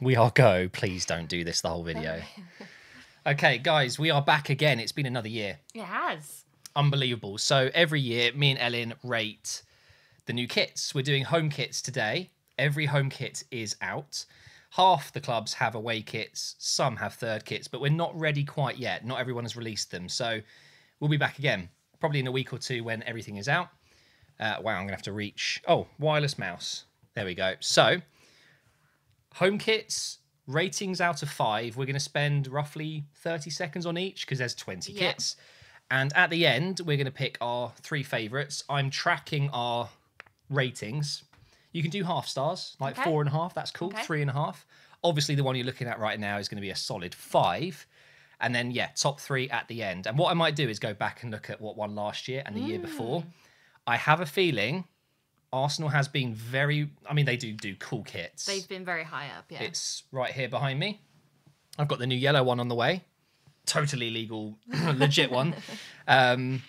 we are go. Please don't do this the whole video. Okay, guys, we are back again. It's been another year. It has. Unbelievable. So every year, me and Elin rate the new kits. We're doing home kits today. Every home kit is out. Half the clubs have away kits. Some have third kits, but we're not ready quite yet. Not everyone has released them. So we'll be back again, probably in a week or two when everything is out. Wow, I'm going to have to reach... Oh, wireless mouse. There we go. So, home kits, ratings out of 5. We're going to spend roughly 30 seconds on each because there's 20 kits. And at the end, we're going to pick our 3 favourites. I'm tracking our ratings. You can do half stars, like 4.5. That's cool. 3.5. Obviously, the one you're looking at right now is going to be a solid 5. And then, yeah, top 3 at the end. And what I might do is go back and look at what won last year and the year before. I have a feeling Arsenal has been very... I mean, they do cool kits. They've been very high up, yeah. It's right here behind me. I've got the new yellow one on the way. Totally legal, legit one. And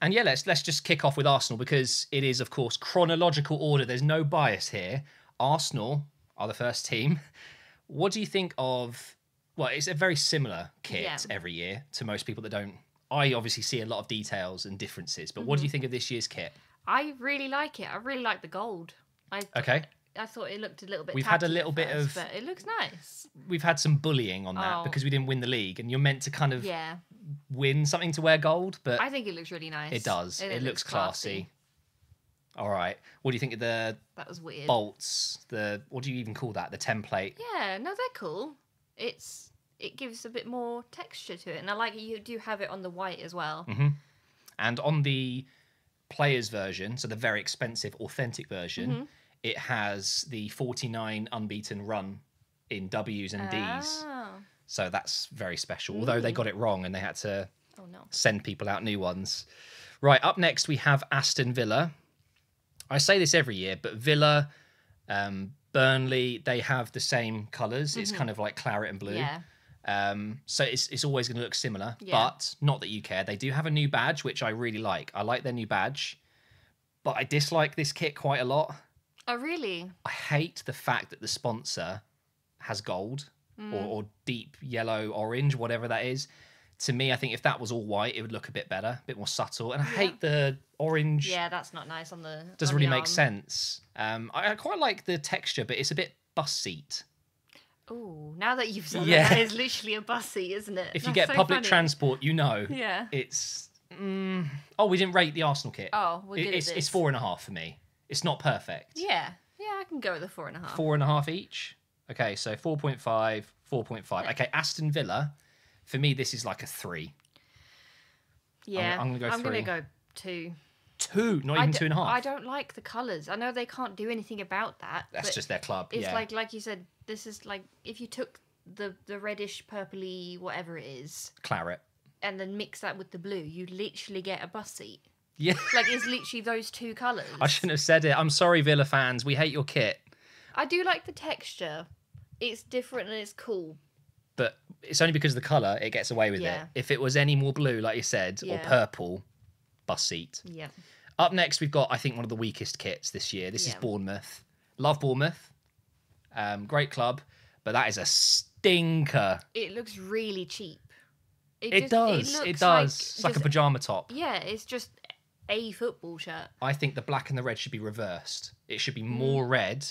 yeah, let's just kick off with Arsenal because it is, of course, chronological order. There's no bias here. Arsenal are the first team. What do you think of... Well, it's a very similar kit every year to most people that don't... I obviously see a lot of details and differences, but what do you think of this year's kit? I really like it. I really like the gold. I thought it looked a little bit... We've had a little bit of... But it looks nice. We've had some bullying on that because we didn't win the league, and you're meant to kind of win something to wear gold, but... I think it looks really nice. It does. It looks classy. All right. What do you think of the... That was weird. Bolts? What do you even call that? The template? Yeah, no, they're cool. It gives a bit more texture to it, and I like it. You do have it on the white as well. And on the players version, so the very expensive, authentic version, it has the 49 unbeaten run in W's and D's. So that's very special, although they got it wrong and they had to send people out new ones. Right, up next we have Aston Villa. I say this every year, but Villa, Burnley, they have the same colours. It's kind of like claret and blue. Yeah. So it's always going to look similar, but not that you care. They do have a new badge, which I really like. I like their new badge, but I dislike this kit quite a lot. Oh, really? I hate the fact that the sponsor has gold or deep yellow, orange, whatever that is. To me, I think if that was all white, it would look a bit better, a bit more subtle. And I hate the orange. Yeah, that's not nice on the... Doesn't really make sense. I quite like the texture, but it's a bit bus seat. Oh, now that you've said that is literally a bus seat, isn't it? If you get public transport, you know. Yeah. It's... Oh, we didn't rate the Arsenal kit. Oh, we'll give it It's 4.5 for me. It's not perfect. Yeah. Yeah, I can go with a 4.5. 4.5 each? Okay, so 4.5, 4.5. Yeah. Okay, Aston Villa, for me, this is like a 3. Yeah. I'm going to go 3. I'm going to go 2. 2? Not even 2.5? I don't like the colours. I know they can't do anything about that. That's just their club, it's like you said, this is like if you took the reddish, purpley, whatever it is... Claret. And then mix that with the blue, you literally get a bus seat. Yeah. Like, it's literally those 2 colours. I shouldn't have said it. I'm sorry, Villa fans. We hate your kit. I do like the texture. It's different and it's cool. But it's only because of the colour it gets away with it. If it was any more blue, like you said, or purple, bus seat. Yeah. Up next, we've got, I think, one of the weakest kits this year. This is Bournemouth. Love Bournemouth. Great club. But that is a stinker. It looks really cheap. It does. It's like a pyjama top. Yeah, it's just a football shirt. I think the black and the red should be reversed. It should be more red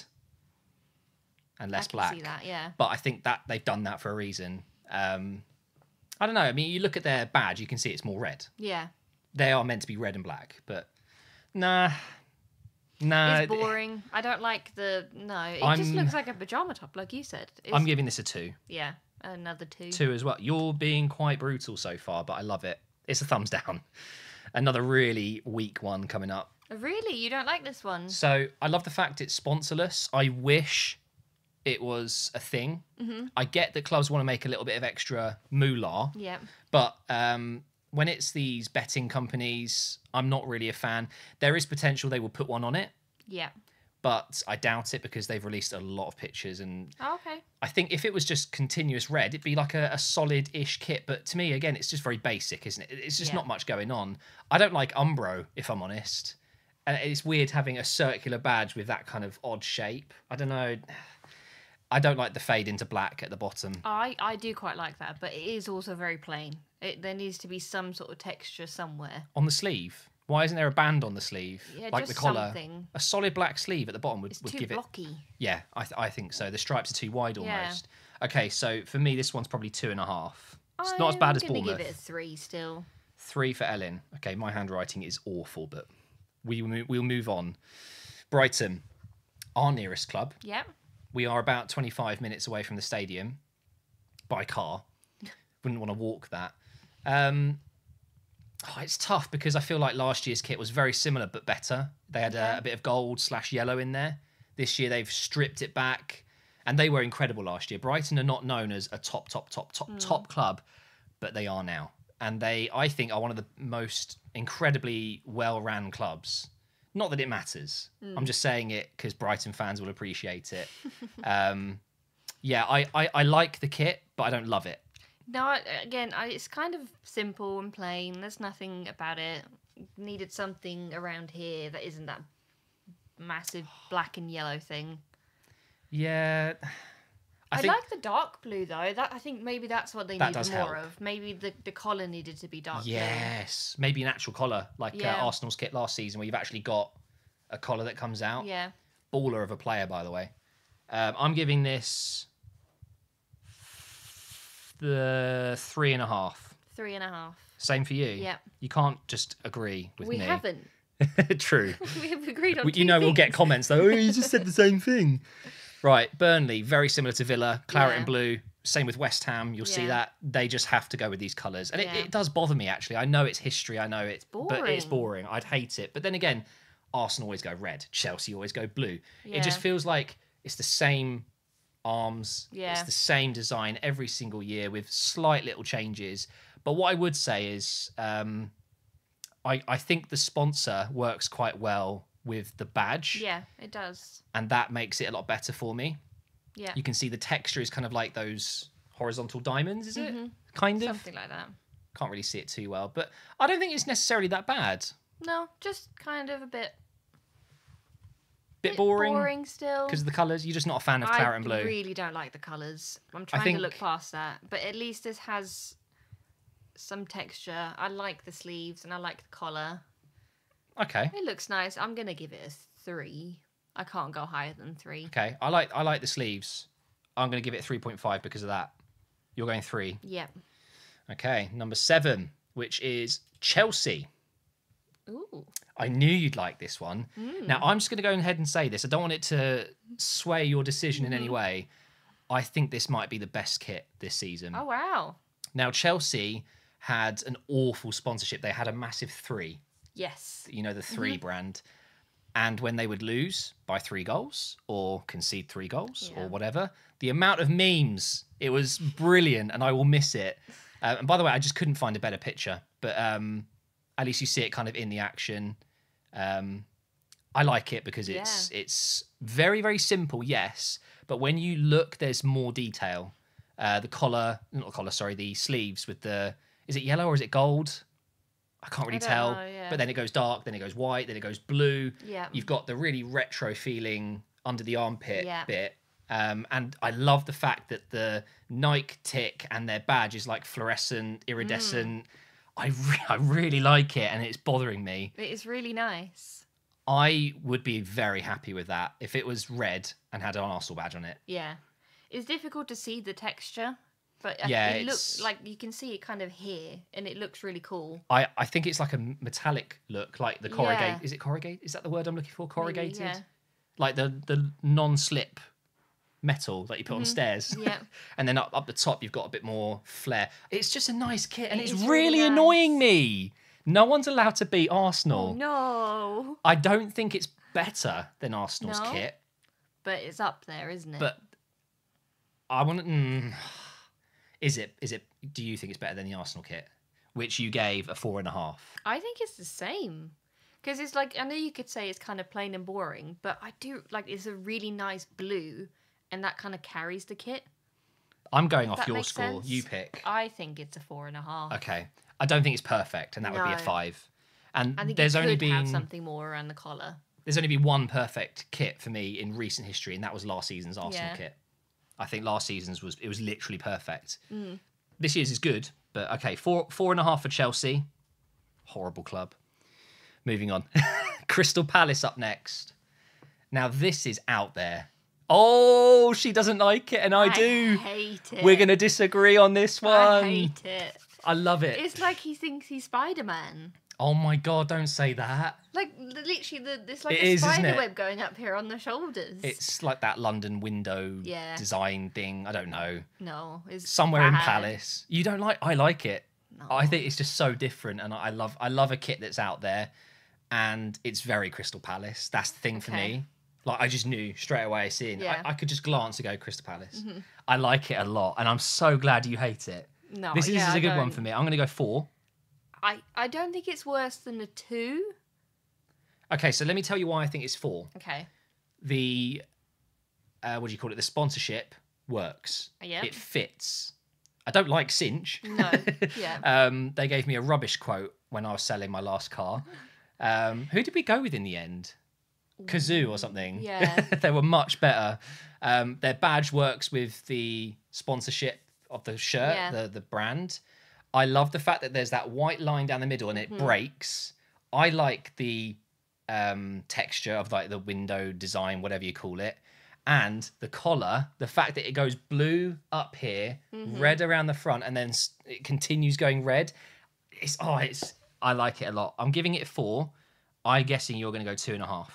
and less black. I can see that, yeah. But I think that they've done that for a reason. I don't know. I mean, you look at their badge, you can see it's more red. Yeah. They are meant to be red and black, but nah. It's boring. I don't like the... No, it just looks like a pyjama top, like you said. I'm giving this a 2. Yeah, another 2. 2 as well. You're being quite brutal so far, but I love it. It's a thumbs down. Another really weak one coming up. Really? You don't like this one? So, I love the fact it's sponsorless. I wish it was a thing. I get that clubs want to make a little bit of extra moolah. Yeah. But... when it's these betting companies, I'm not really a fan. There is potential they will put one on it. Yeah. But I doubt it because they've released a lot of pictures. And okay. I think if it was just continuous red, it'd be like a solid-ish kit. But to me, again, it's just very basic, isn't it? It's just not much going on. I don't like Umbro, if I'm honest. And it's weird having a circular badge with that kind of odd shape. I don't know. I don't like the fade into black at the bottom. I do quite like that, but it is also very plain. There needs to be some sort of texture somewhere. On the sleeve. Why isn't there a band on the sleeve? Yeah, like just the collar. something. A solid black sleeve at the bottom would It's too give it. blocky. Yeah, I think so. The stripes are too wide Yeah. almost. Okay, so for me, this one's probably 2.5. It's not as bad as I'm gonna Bournemouth. give it a 3 still. 3 for Elin. Okay, my handwriting is awful, but we'll move on. Brighton, our nearest club. Yep. We are about 25 minutes away from the stadium by car. Wouldn't want to walk that. It's tough because I feel like last year's kit was very similar but better. They had a bit of gold/yellow in there. This year they've stripped it back, and they were incredible last year. Brighton are not known as a top club, but they are now. And they, I think, are one of the most incredibly well-ran clubs. Not that it matters. I'm just saying it because Brighton fans will appreciate it. I like the kit, but I don't love it. No, again, it's kind of simple and plain. There's nothing about it. Needed something around here that isn't that massive black and yellow thing. Yeah. I like the dark blue though. I think maybe that's what they That needed does more help. of. Maybe the collar needed to be dark blue. Yes. Maybe an actual collar, like Yeah. Arsenal's kit last season, where you've actually got a collar that comes out. Yeah. Baller of a player, by the way. I'm giving this the 3.5. 3.5. Same for you. Yeah. You can't just agree with We me. haven't. True. We have agreed on You know we'll get things. comments though. Oh, you just said the same thing. Right, Burnley, very similar to Villa, claret and Yeah. blue. Same with West Ham. You'll see Yeah. that they just have to go with these colours, and Yeah. it does bother me actually. I know it's history. I know it's but it's boring. boring. I'd hate it. But then again, Arsenal always go red. Chelsea always go blue. It just Yeah. feels like it's the same arms. Yeah. It's the same design every single year with slight little changes. But what I would say is, I think the sponsor works quite well with the badge. Yeah, it does. And that makes it a lot better for me. Yeah. You can see the texture is kind of like those horizontal diamonds, is it? Mhm. Kind of. Something like that. Can't really see it too well, but I don't think it's necessarily that bad. No, just kind of a bit Bit boring boring still. because of the colours. You're just not a fan of claret and blue. I really don't like the colours. I'm trying think- to look past that. But at least this has some texture. I like the sleeves and I like the collar. Okay. It looks nice. I'm going to give it a 3. I can't go higher than 3. Okay. I like the sleeves. I'm going to give it 3.5 because of that. You're going 3. Yep. Okay. Number 7, which is Chelsea. Ooh. I knew you'd like this one. Now, I'm just going to go ahead and say this. I don't want it to sway your decision in any way. I think this might be the best kit this season. Oh, wow. Now, Chelsea had an awful sponsorship. They had a massive 3, Yes. you know, the 3 brand. And when they would lose by 3 goals or concede 3 goals Yeah. or whatever, the amount of memes, it was brilliant and I will miss it. And by the way, I just couldn't find a better picture. But at least you see it kind of in the action. I like it because it's very, very simple, yes. But when you look, there's more detail. The the sleeves with the, is it yellow or is it gold? I can't really don't tell. know, yeah. But then it goes dark, then it goes white, then it goes blue. Yeah. You've got the really retro feeling under the armpit Yeah. bit. And I love the fact that the Nike tick and their badge is like fluorescent, iridescent. I really like it, and it's bothering me. It is really nice. I would be very happy with that if it was red and had an Arsenal badge on it. Yeah. It's difficult to see the texture, but Yeah, it it's- looks like you can see it kind of here, and it looks really cool. I think it's like a metallic look, like the corrugate. Yeah. Is it corrugate? Is that the word I'm looking for? Corrugated? yeah. Like the non-slip metal that you put on stairs. Yeah. And then up the top, you've got a bit more flair. It's just a nice kit, and It it's is really really annoying nice. me. No one's allowed to beat Arsenal. No. I don't think it's better than Arsenal's No. kit, But it's up there, isn't it? but I want to. Is it? Do you think it's better than the Arsenal kit, which you gave a 4.5? I think it's the same. Because it's like, I know you could say it's kind of plain and boring, but I do, like, it's a really nice blue, and that kind of carries the kit. I'm going off That your makes score. sense. You pick. I think it's a 4.5. Okay. I don't think it's perfect, and that would be a No. 5. And I think there's you only could have been something more around the collar. there's only been one perfect kit for me in recent history, and that was last season's Arsenal Yeah. kit. I think last season's was literally perfect. This year's is good, but okay, 4.5 for Chelsea. Horrible club. Moving on. Crystal Palace up next. Now this is out there. Oh, she doesn't like it, and I do. Hate it. We're going to disagree on this one. I hate it. I love it. It's like he thinks he's Spider-Man. Oh my God, don't say that. Like, literally, it's like It a is, isn't spider it? web going up here on the shoulders. It's like that London window Yeah. design thing. I don't know. No, it's Somewhere in bad. Palace. You don't like? I like it. No. I think it's just so different, and I love a kit that's out there, and it's very Crystal Palace. That's the thing for Okay. me. Like, I just knew straight away seeing. Yeah. I could just glance and go Crystal Palace. I like it a lot, and I'm so glad you hate it. No, This is yeah, a I good one don't- for me. I'm going to go 4. I don't think it's worse than a 2. Okay, so let me tell you why I think it's 4. Okay. The what do you call it? The sponsorship works. Yep. It fits. I don't like Cinch. No. Yeah. They gave me a rubbish quote when I was selling my last car. Who did we go with in the end? Kazoo or something. Yeah. They were much better. Their badge works with the sponsorship of the shirt, Yeah. the brand. I love the fact that there's that white line down the middle and it breaks. I like the texture of like the window design, whatever you call it. And the collar, the fact that it goes blue up here, red around the front, and then it continues going red. I like it a lot. I'm giving it 4. I'm guessing you're going to go 2.5.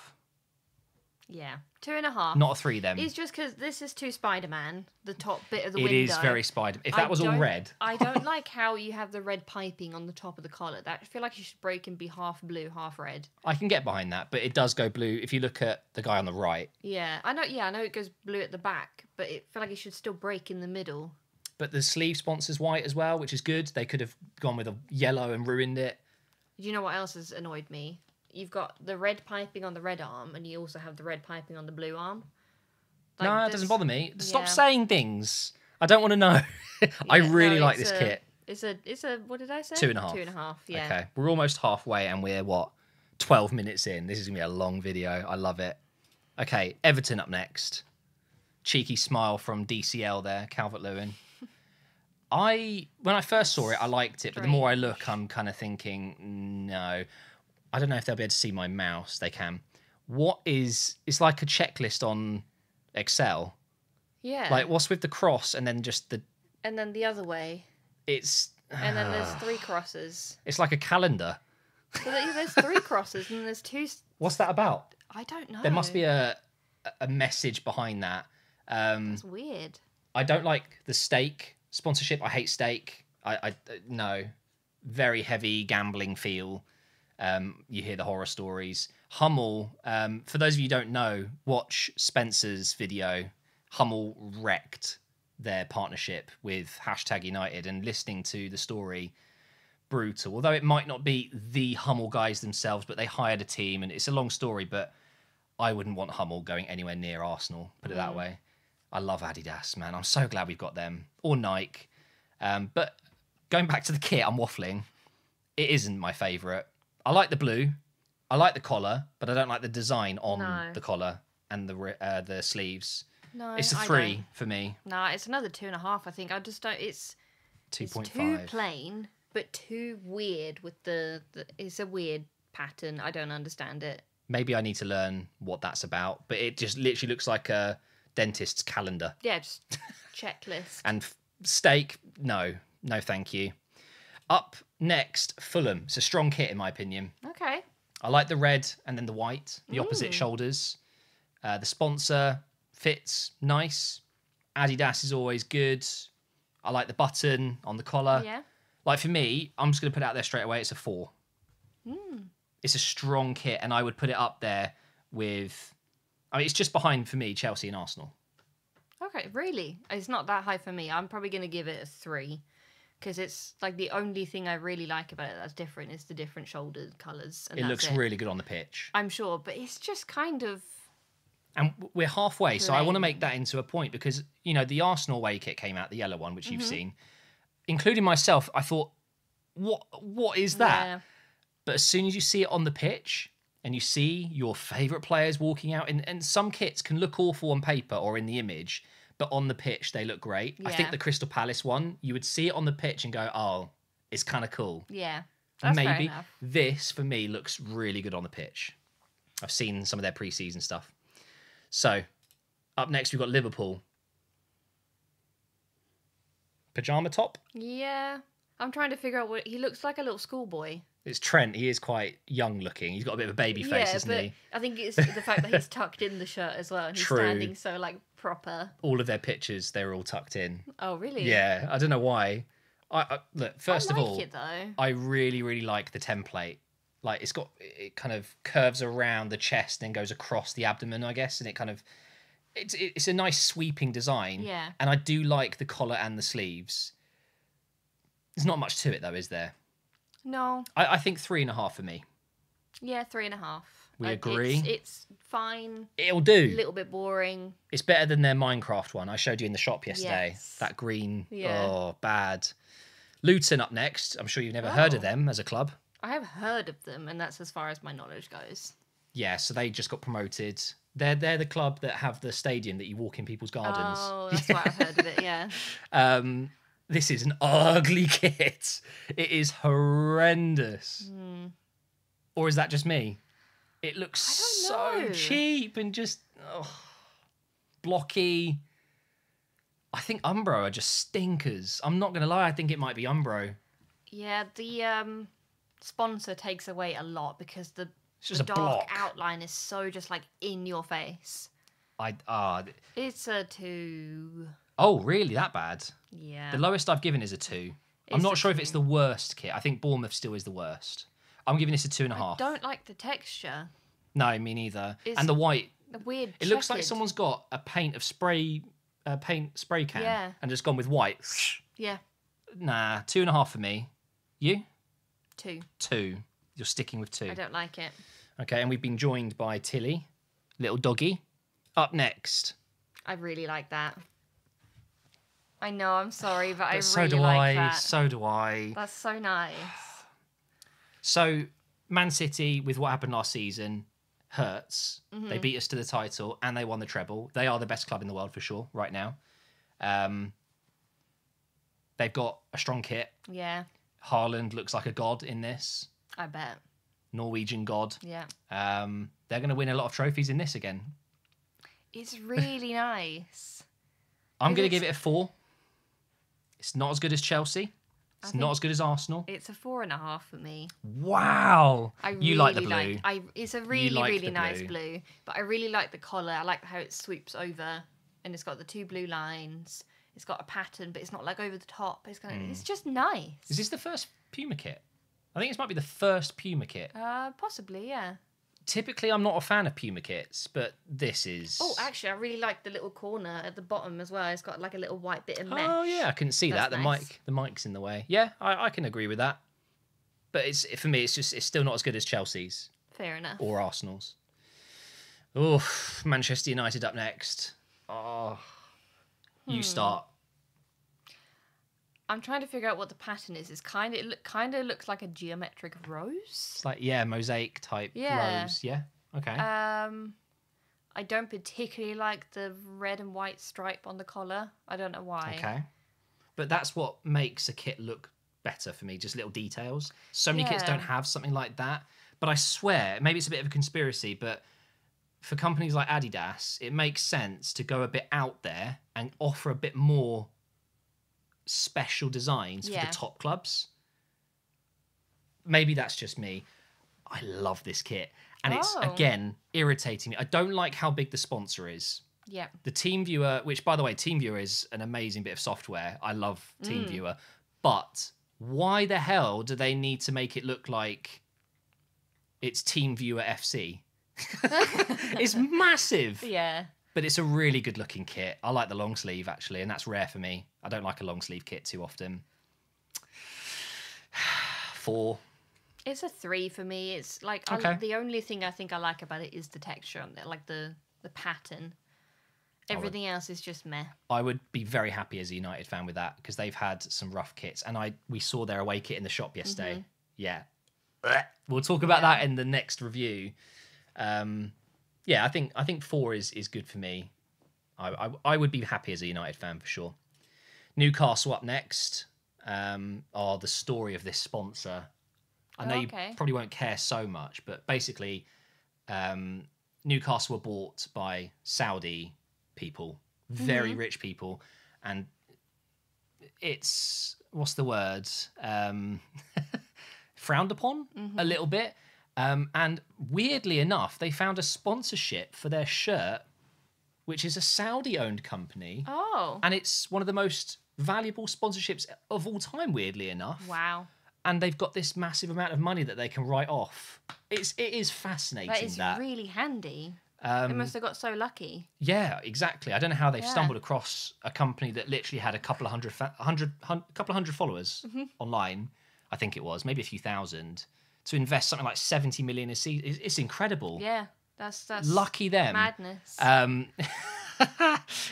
Yeah. 2.5. Not a 3 then. It's just because this is too Spider-Man, the top bit of the It window. is very Spider. If that was all red, I don't like how you have the red piping on the top of the collar. That I feel like you should break and be half blue, half red. I can get behind that. But it does go blue. If you look at the guy on the right, Yeah, I know. Yeah, I know it goes blue at the back, but I feel like it should still break in the middle. but the sleeve sponsor's white as well, which is good. They could have gone with a yellow and ruined it. Do you know what else has annoyed me? You've got the red piping on the red arm, and you also have the red piping on the blue arm. Like, No, it there's- doesn't bother me. Stop yeah. saying things. I don't want to know. I Yeah, really no, like it's this a- kit. It's a what did I say? 2.5. 2.5. Yeah. Okay, we're almost halfway, and we're 12 minutes in. This is gonna be a long video. I love it. Okay, Everton up next. Cheeky smile from DCL there, Calvert Lewin. When I first saw it, I liked it, but the more I look, I'm kind of thinking, no. I don't know if they'll be able to see my mouse. They can. It's like a checklist on Excel. Yeah. Like, what's with the cross and then just and then the other way, it's and then there's 3 crosses. it's like a calendar. So there's 3 crosses, and there's 2. What's that about? I don't know. There must be a message behind that. That's weird. I don't like the stake sponsorship. I hate stake. I no, very heavy gambling feel. You hear the horror stories. Hummel. For those of you who don't know, watch Spencer's video. Hummel wrecked their partnership with #United, and listening to the story, brutal. Although it might not be the Hummel guys themselves, but they hired a team, and it's a long story. But I wouldn't want Hummel going anywhere near Arsenal. Put it that way. I love Adidas, man. I'm so glad we've got them. Or Nike. But going back to the kit, I'm waffling. It isn't my favourite. I like the blue. I like the collar, but I don't like the design on the collar and the sleeves. No, It's a I 3 don't. for me. No, it's another 2.5. I think I just don't. It's 2.5. too plain, but too weird. With the it's a weird pattern. I don't understand it. Maybe I need to learn what that's about, but it just literally looks like a dentist's calendar. Yeah, just checklist. And steak, no, thank you. Up next, Fulham. It's a strong kit in my opinion. Okay. I like the red and then the white, the opposite shoulders. The sponsor fits nice. Adidas is always good. I like the button on the collar. Yeah. Like for me, I'm just going to put it out there straight away. It's a 4. It's a strong kit, and I would put it up there with. I mean, it's just behind for me Chelsea and Arsenal. Okay, really? It's not that high for me. I'm probably going to give it a 3. Because it's like the only thing I really like about it that's different is the different shoulder colours. It looks really good on the pitch. I'm sure, but it's just kind of. And we're halfway, so I want to Plain. make that into a point because, you know, the Arsenal away kit came out, the yellow one, which you've seen. Including myself, I thought, what is that? Yeah. But as soon as you see it on the pitch and you see your favourite players walking out, and some kits can look awful on paper or in the image, but on the pitch they look great. I think Yeah. the Crystal Palace one, you would see it on the pitch and go, oh, it's kind of cool. Yeah. That's fair Maybe. enough. This, for me, looks really good on the pitch. I've seen some of their pre-season stuff. So, up next, we've got Liverpool. Pajama top? Yeah. I'm trying to figure out what he looks like. A little schoolboy. It's Trent. He is quite young looking. He's got a bit of a baby face, isn't but he? I think it's the fact that he's tucked in the shirt as well, and he's True. standing so like proper. All of their pictures, they were all tucked in. Oh, really? Yeah, I don't know why. Look, first I of like all, it though. I really, really like the template. Like it kind of curves around the chest and goes across the abdomen, I guess, and it kind of it's a nice sweeping design. Yeah. And I do like the collar and the sleeves. There's not much to it though, is there? No. I think 3.5 for me. Yeah, 3.5. We agree? It's fine. It'll A do. little bit boring. It's better than their Minecraft one I showed you in the shop yesterday. Yes. That green, Yeah. oh, bad. Luton up next. I'm sure you've never heard of Oh. them as a club. I have heard of them, and that's as far as my knowledge goes. Yeah, so they just got promoted. They're the club that have the stadium that you walk in people's gardens. Oh, that's why I've heard of it. Yeah. This is an ugly kit. It is horrendous. Or is that just me? It looks I so don't know. cheap and just blocky. I think Umbro are just stinkers. I'm not going to lie. I think it might be Umbro. Yeah, the sponsor takes away a lot because the just the a dark block. outline is so just like in your face. It's a 2. Oh, really? That bad? Yeah. The lowest I've given is a 2. I'm It's not a sure if 2. it's the worst kit. I think Bournemouth still is the worst. I'm giving this a 2.5. I don't like the texture. No, me neither. It's And the white. The weird. It looks like checkered. someone's got a paint spray can Yeah. and just gone with white. Yeah, Nah, 2.5 for me. You? 2. 2. You're sticking with 2. I don't like it. Okay, and we've been joined by Tilly, little doggy. Up next. I really like that. I know, I'm sorry, but I So really do like I. that. So do I. That's so nice. So, Man City, with what happened last season, hurts. Mm-hmm. They beat us to the title and they won the treble. They are the best club in the world for sure right now. They've got a strong kit. Yeah, Haaland looks like a god in this. I bet. Norwegian god. Yeah. They're going to win a lot of trophies in this again. It's really nice. I'm Is going to it- give it a 4. It's not as good as Chelsea. It's think- not as good as Arsenal. It's a 4.5 for me. Wow. I You really like the blue. it's a really, like really the nice blue. blue. But I really like the collar. I like how it sweeps over and it's got the 2 blue lines. It's got a pattern, but it's not like over the top. It's kind of, it's just nice. Is this the first Puma kit? I think this might be the first Puma kit. Possibly, yeah. Typically, I'm not a fan of Puma kits, but this is... Oh, actually, I really like the little corner at the bottom as well. It's got like a little white bit of mesh. Oh, yeah, I can see That's that. nice. The mic's in the way. Yeah, I can agree with that. But for me, it's still not as good as Chelsea's Fair enough. or Arsenal's. Oh, Manchester United up next. Oh, you start. I'm trying to figure out what the pattern is. It's kind of looks like a geometric rose. It's like, yeah, mosaic type Yeah. rose. Yeah, okay. I don't particularly like the red and white stripe on the collar. I don't know why. Okay. But that's what makes a kit look better for me, just little details. So many kits Yeah. don't have something like that. But I swear, maybe it's a bit of a conspiracy, but for companies like Adidas, it makes sense to go a bit out there and offer a bit more special designs for Yeah. the top clubs. Maybe that's just me. I love this kit. And it's, Oh. again, irritating me. I don't like how big the sponsor is. Yeah. The TeamViewer, which, by the way, TeamViewer is an amazing bit of software. I love TeamViewer. But why the hell do they need to make it look like it's TeamViewer FC? It's massive. Yeah. But it's a really good-looking kit. I like the long sleeve, actually, and that's rare for me. I don't like a long sleeve kit too often. 4. It's a 3 for me. It's like Okay. the only thing I think I like about it is the texture on it, like the pattern. Everything else is just meh. I would be very happy as a United fan with that because they've had some rough kits, and we saw their away kit in the shop yesterday. Yeah, we'll talk about that in the next review. Yeah, I think 4 is good for me. I would be happy as a United fan for sure. Newcastle up next are the story of this sponsor. I know you probably won't care so much, but basically, Newcastle were bought by Saudi people, very rich people, and it's, what's the word? Frowned upon a little bit. And weirdly enough, they found a sponsorship for their shirt, which is a Saudi-owned company. Oh. And it's one of the most valuable sponsorships of all time, weirdly enough. Wow. And they've got this massive amount of money that they can write off. It is fascinating. That is really handy. They must have got so lucky. Yeah, exactly. I don't know how they've stumbled across a company that literally had a couple of hundred followers online. I think it was maybe a few thousand, to invest something like 70 million a season. It's incredible. Yeah, that's lucky them. Madness.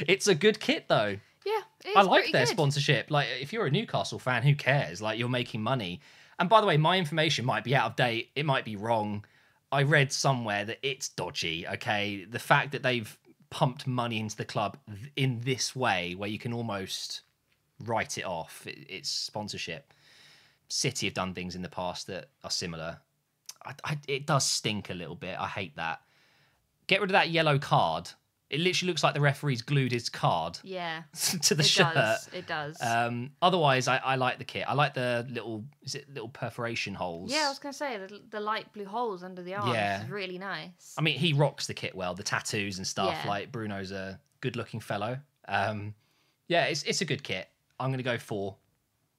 It's a good kit though. Yeah, I like their sponsorship. Like, if you're a Newcastle fan, who cares? Like, you're making money. And by the way, my information might be out of date. It might be wrong. I read somewhere that it's dodgy, okay? The fact that they've pumped money into the club in this way, where you can almost write it off, it's sponsorship. City have done things in the past that are similar. It does stink a little bit. I hate that. Get rid of that yellow card. It literally looks like the referee's glued his card to the shirt. It does. Otherwise, I like the kit. I like the little perforation holes. Yeah, I was going to say, the light blue holes under the arms is really nice. I mean, he rocks the kit well, the tattoos and stuff. Yeah. Like, Bruno's a good-looking fellow. Yeah, it's a good kit. I'm going to go 4.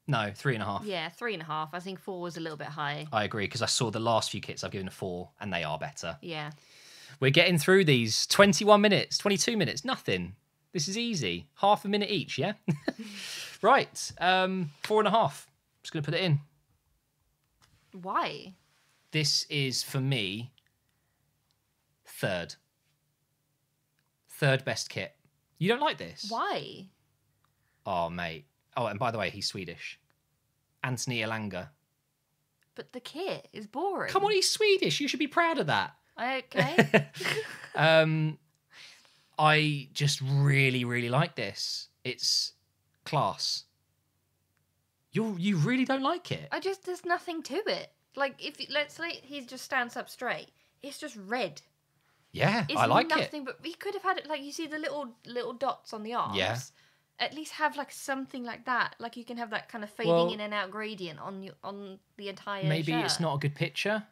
No, 3.5. Yeah, 3.5. I think 4 was a little bit high. I agree, because I saw the last few kits I've given a 4, and they are better. Yeah. We're getting through these. 21 minutes, 22 minutes, nothing. This is easy. Half a minute each, yeah? Right, 4.5. Just going to put it in. Why? This is, for me, third. Third best kit. You don't like this? Why? Oh, mate. Oh, and by the way, he's Swedish. Anthony Elanga. But the kit is boring. Come on, he's Swedish. You should be proud of that. Okay. I just really, really like this. It's class. You really don't like it? There's nothing to it. Like, let's say he just stands up straight. It's just red. Yeah, It's I like nothing, it. but he could have had it, like, you see the little dots on the arms. Yeah. At least have, like, something like that. Like, you can have that kind of fading in and out gradient on the entire Maybe shirt. it's not a good picture.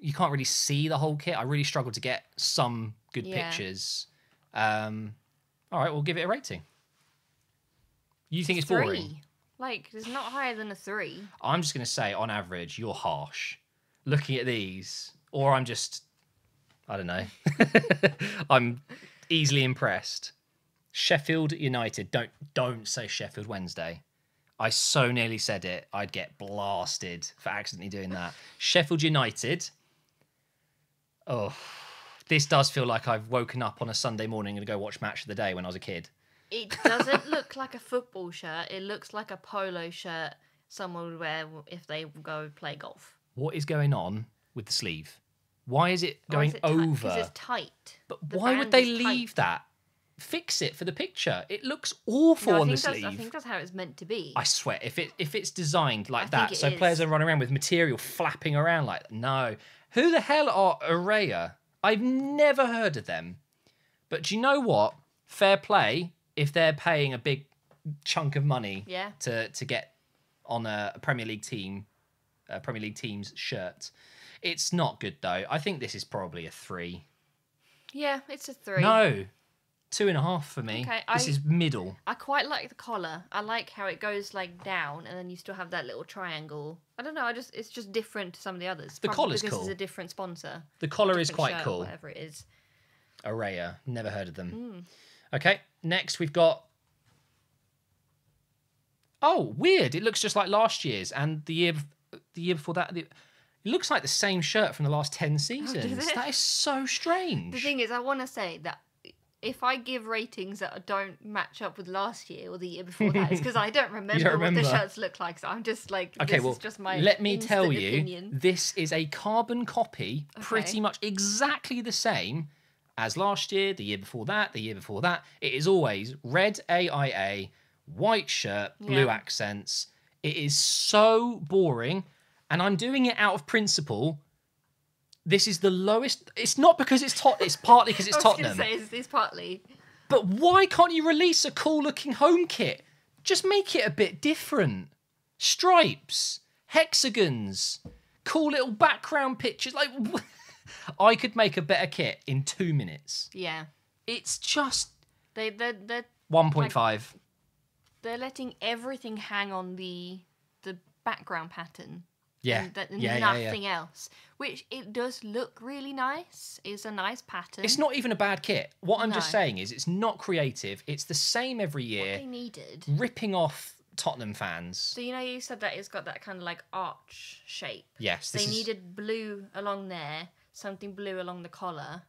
You can't really see the whole kit. I really struggled to get some good pictures. All right, we'll give it a rating. You think it's 3. boring? Like, it's not higher than a 3. I'm just going to say, on average, you're harsh. Looking at these, or I'm just, I don't know. I'm easily impressed. Sheffield United. Don't say Sheffield Wednesday. I so nearly said it. I'd get blasted for accidentally doing that. Sheffield United. Oh, this does feel like I've woken up on a Sunday morning and go watch Match of the Day when I was a kid. It doesn't look like a football shirt. It looks like a polo shirt someone would wear if they go play golf. What is going on with the sleeve? Why is it going over? Because it's tight. But why would they leave that? Fix it for the picture. It looks awful on the sleeve. I think that's how it's meant to be. I swear, if it's designed like that, so players are running around with material flapping around like, no. Who the hell are Araya? I've never heard of them. But do you know what? Fair play if they're paying a big chunk of money to get on a Premier League team, Premier League team's shirt. It's not good though. I think this is probably a 3. Yeah, it's a 3. No. 2.5 for me. Okay, this is middle. I quite like the collar. I like how it goes like down, and then you still have that little triangle. I don't know. It's just different to some of the others. The collar's because cool. it's a different sponsor. The collar is quite shirt, cool. Whatever it is. Araya, never heard of them. Okay, next we've got. Oh, weird! It looks just like last year's and the year before that. It looks like the same shirt from the last 10 seasons. That is so strange. The thing is, I want to say that if I give ratings that don't match up with last year or the year before that, it's because I don't remember what the shirts look like. So I'm just like, okay, this is just my let me tell you, opinion. This is a carbon copy, pretty much exactly the same as last year, the year before that, the year before that. It is always red AIA, white shirt, blue accents. It is so boring, and I'm doing it out of principle. This is the lowest. It's not because it's It's partly because it's Tottenham. I was going to say, it's partly. But why can't you release a cool-looking home kit? Just make it a bit different. Stripes, hexagons, cool little background pictures. Like, I could make a better kit in 2 minutes. Yeah. It's just They're 1.5. they're letting everything hang on the background pattern. Yeah. And nothing else. Which it does look really nice. It's a nice pattern. It's not even a bad kit. What I'm just saying is it's not creative. It's the same every year. What they needed. Ripping off Tottenham fans. So you said that it's got that kind of like arch shape. Yes. They needed blue along there, something blue along the collar.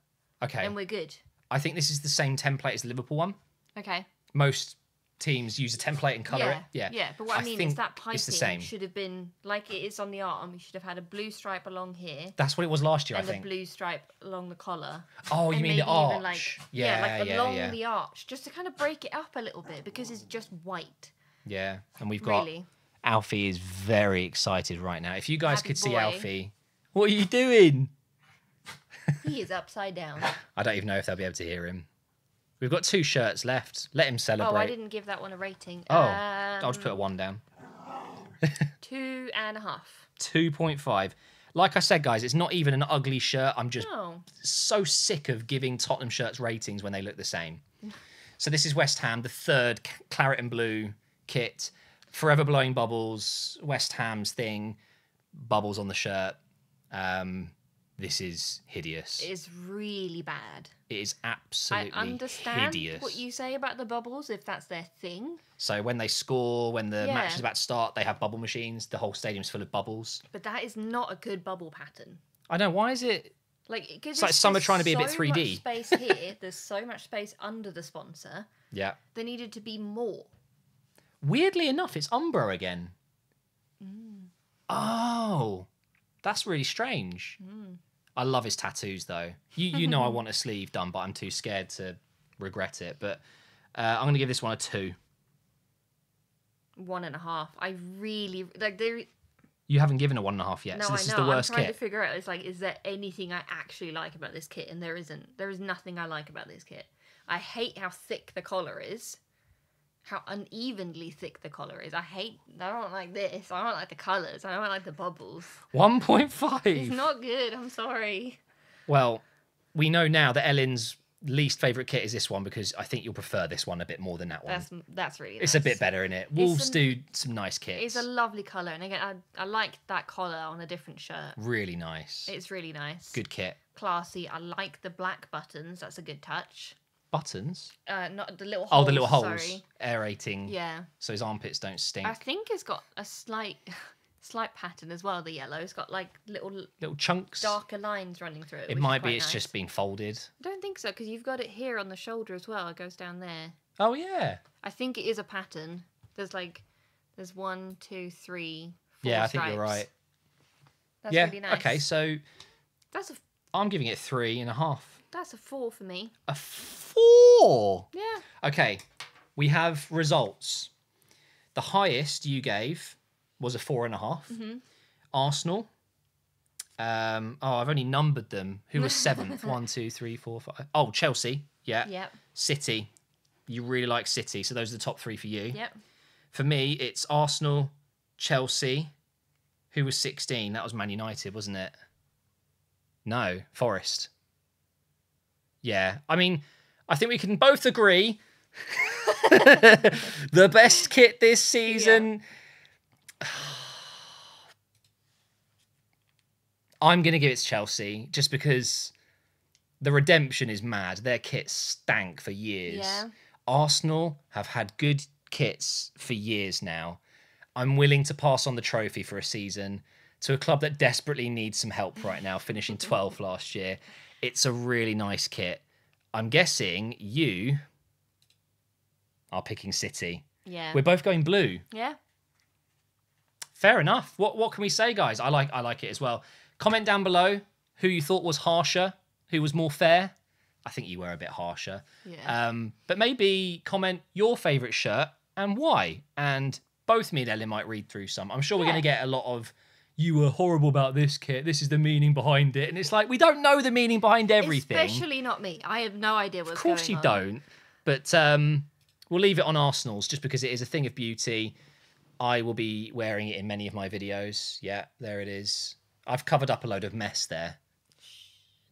Okay. Then we're good. I think this is the same template as the Liverpool one. Okay. Most teams use a template and colour it. Yeah. Yeah, but what I mean is that piping it's the same. should have been like it is on the arm. You should have had a blue stripe along here. That's what it was last year, and I think. a blue stripe along the collar. Oh, you and mean the maybe arch? even like, yeah, along the arch, just to kind of break it up a little bit because it's just white. Yeah, and we've got Really? Alfie is very excited right now. If you guys Happy could see boy. Alfie, what are you doing? He is upside down. I don't even know if they'll be able to hear him. We've got 2 shirts left. Let him celebrate. Oh, I didn't give that one a rating. Oh, I'll just put a 1 down. 2.5. 2.5. Like I said, guys, it's not even an ugly shirt. I'm just No. so sick of giving Tottenham shirts ratings when they look the same. So this is West Ham, the 3rd claret and blue kit. Forever blowing bubbles, West Ham's thing, bubbles on the shirt. This is hideous. It is really bad. It is absolutely I understand hideous. what you say about the bubbles if that's their thing. So when they score, when the Yeah. match is about to start, they have bubble machines. The whole stadium's full of bubbles. But that is not a good bubble pattern. I know, why is it? Like, It's like some are trying to be a bit 3D. So much space here. There's so much space under the sponsor. Yeah. There needed to be more. Weirdly enough, it's Umbro again. Oh, that's really strange. I love his tattoos, though. You know I want a sleeve done, but I'm too scared to regret it. But I'm going to give this one a 2. 1.5. I really like there. You haven't given a 1.5 yet, No, so this I is know. the worst I'm trying kit. to figure out. It's like, is there anything I actually like about this kit? And there isn't. There is nothing I like about this kit. I hate how thick the collar is. How unevenly thick the collar is. I don't like this. I don't like the colours. I don't like the bubbles. 1.5. It's not good. I'm sorry. Well, we know now that Ellen's least favourite kit is this one because I think you'll prefer this one a bit more than that one. That's really nice. It's a bit better, isn't it? Wolves do some nice kits. It's a lovely colour. And again, I like that collar on a different shirt. Really nice. It's really nice. Good kit. Classy. I like the black buttons. That's a good touch. Buttons? Not the little holes. Oh, the little holes. Sorry. Aerating. Yeah. So his armpits don't stink. I think it's got a slight pattern as well, the yellow. It's got like little chunks. darker lines running through it. It which might is be quite it's nice. just being folded. I don't think so, because you've got it here on the shoulder as well. It goes down there. Oh, yeah. I think it is a pattern. There's 1, 2, 3, 4 Yeah, I stripes. think you're right. That's yeah. really nice. Okay, so That's I'm giving it 3.5. a 4 for me. A 4? Yeah. Okay, we have results. The highest you gave was a 4.5. Arsenal. I've only numbered them. Who was 7th? 1, 2, 3, 4, 5. Oh, Chelsea. Yeah. Yep. City. You really like City, so those are the top 3 for you. Yep. For me, it's Arsenal, Chelsea. Who was 16? That was Man United, wasn't it? No, Forest. Yeah, I mean, I think we can both agree the best kit this season. Yeah. I'm going to give it to Chelsea just because the redemption is mad. Their kit stank for years. Yeah. Arsenal have had good kits for years now. I'm willing to pass on the trophy for a season to a club that desperately needs some help right now, finishing 12th last year. It's a really nice kit. I'm guessing you are picking City. Yeah. We're both going blue. Yeah. Fair enough. What can we say, guys? I like it as well. Comment down below who you thought was harsher, who was more fair. I think you were a bit harsher. Yeah. But maybe comment your favourite shirt and why. And both me and Elin might read through some. I'm sure we're going to get a lot of, you were horrible about this kit. This is the meaning behind it. And it's like, we don't know the meaning behind everything. Especially not me. I have no idea what's going on. Of course you don't. But we'll leave it on Arsenal's just because it is a thing of beauty. I will be wearing it in many of my videos. Yeah, there it is. I've covered up a load of mess there.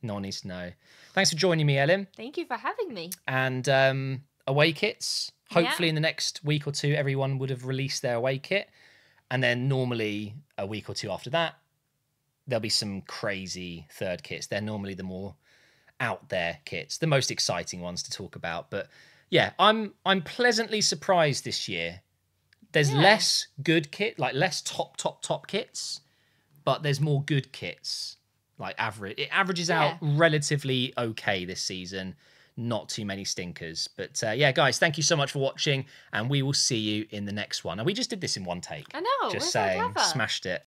No one needs to know. Thanks for joining me, Elin. Thank you for having me. And away kits. Hopefully in the next week or two, everyone would have released their away kit. And then normally a week or two after that, there'll be some crazy third kits. They're normally the more out there kits, the most exciting ones to talk about. But yeah, I'm pleasantly surprised this year. There's less good kit, like less top kits, but there's more good kits. Like average, it averages out relatively okay this season. Not too many stinkers. But yeah, guys, thank you so much for watching, and we will see you in the next one. And we just did this in one take. I know. Just saying, smashed it.